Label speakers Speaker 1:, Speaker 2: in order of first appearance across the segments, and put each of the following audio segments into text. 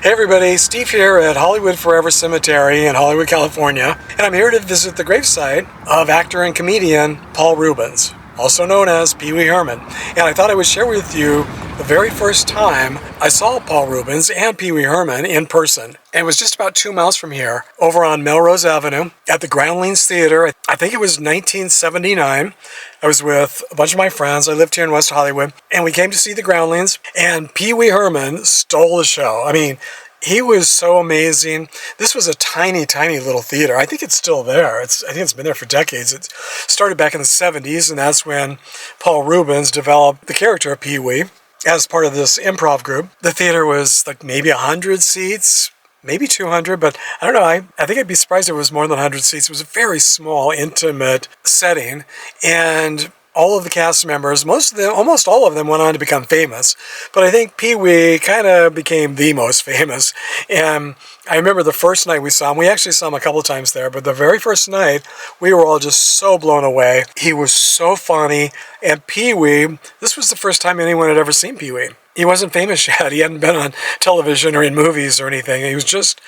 Speaker 1: Hey everybody, Steve here at Hollywood Forever Cemetery in Hollywood, California, and I'm here to visit the gravesite of actor and comedian Paul Reubens, also known as Pee Wee Herman. And I thought I would share with you the very first time I saw Paul Reubens and Pee Wee Herman in person. And it was just about 2 miles from here, over on Melrose Avenue at the Groundling Theater. I think it was 1979. I was with a bunch of my friends. I lived here in West Hollywood, and we came to see the Groundlings, and Pee Wee Herman stole the show. I mean, he was so amazing. This was a tiny, tiny little theater. I think it's still there. I think it's been there for decades. It started back in the 70s, and that's when Paul Reubens developed the character of Pee Wee as part of this improv group. The theater was like maybe 100 seats, maybe 200, but I don't know. I think I'd be surprised if it was more than 100 seats. It was a very small, intimate setting, and all of the cast members, almost all of them went on to become famous. But I think Pee Wee kind of became the most famous. And I remember the first night we saw him, we actually saw him a couple of times there, but the very first night, we were all just so blown away. He was so funny. And Pee Wee, this was the first time anyone had ever seen Pee Wee. He wasn't famous yet. He hadn't been on television or in movies or anything. He was just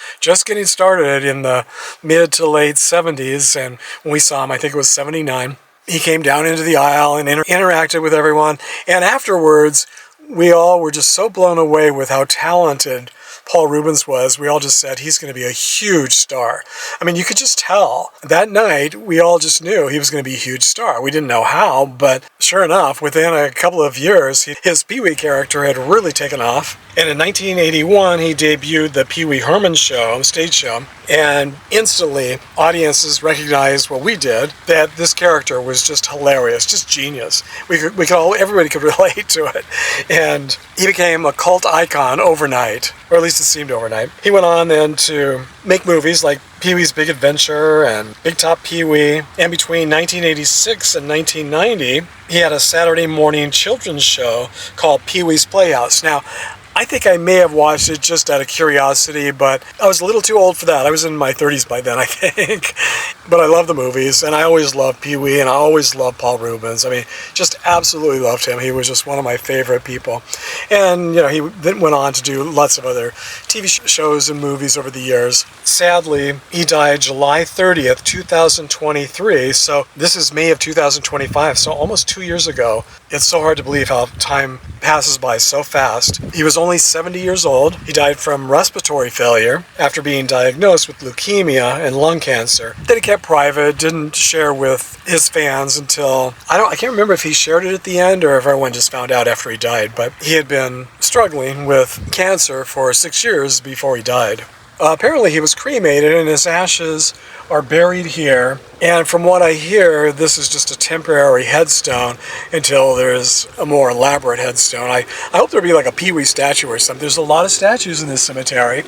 Speaker 1: getting started in the mid to late 70s. And when we saw him, I think it was 79. He came down into the aisle and interacted with everyone. And afterwards, we all were just so blown away with how talented Paul Reubens was. We all just said, he's going to be a huge star. I mean, you could just tell. That night, we all just knew he was going to be a huge star. We didn't know how, but sure enough, within a couple of years, his Pee Wee character had really taken off. And in 1981, he debuted the Pee Wee Herman show, stage show, and instantly audiences recognized what we did, that this character was just hilarious, just genius. Everybody could relate to it. And he became a cult icon overnight, or at least it seemed overnight. He went on then to make movies like Pee Wee's Big Adventure and Big Top Pee Wee. And between 1986 and 1990, he had a Saturday morning children's show called Pee Wee's Playhouse. Now, I think I may have watched it just out of curiosity, but I was a little too old for that. I was in my 30s by then, I think. But I love the movies, and I always loved Pee Wee, and I always loved Paul Reubens. I mean, just absolutely loved him. He was just one of my favorite people. And, he then went on to do lots of other TV shows and movies over the years. Sadly, he died July 30th, 2023, so this is May of 2025, so almost 2 years ago. It's so hard to believe how time passes by so fast. He was only 70 years old. He died from respiratory failure after being diagnosed with leukemia and lung cancer that he kept private, didn't share with his fans until, I can't remember if he shared it at the end or if everyone just found out after he died, but he had been struggling with cancer for 6 years before he died. Apparently he was cremated and his ashes are buried here. And from what I hear, this is just a temporary headstone until there's a more elaborate headstone. I hope there'll be like a Pee Wee statue or something. There's a lot of statues in this cemetery,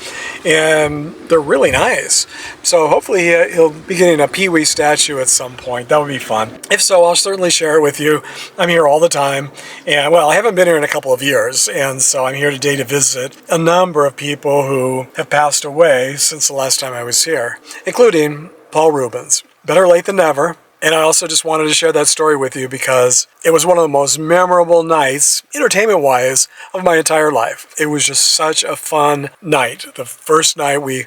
Speaker 1: and they're really nice. So hopefully he'll be getting a Pee Wee statue at some point. That would be fun. If so, I'll certainly share it with you. I'm here all the time. And, well, I haven't been here in a couple of years, and so I'm here today to visit a number of people who have passed away since the last time I was here, including Paul Reubens. Better late than never. And I also just wanted to share that story with you because it was one of the most memorable nights, entertainment-wise, of my entire life. It was just such a fun night. The first night we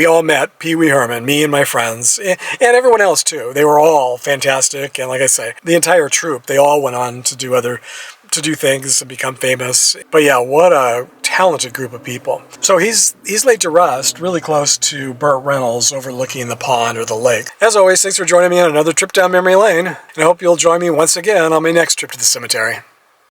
Speaker 1: all met Pee Wee Herman, me and my friends, and everyone else too. They were all fantastic. And like I say, the entire troupe, they all went on to do things and become famous. But yeah, what a talented group of people. So he's laid to rest really close to Burt Reynolds overlooking the pond or the lake. As always, thanks for joining me on another trip down memory lane, and I hope you'll join me once again on my next trip to the cemetery.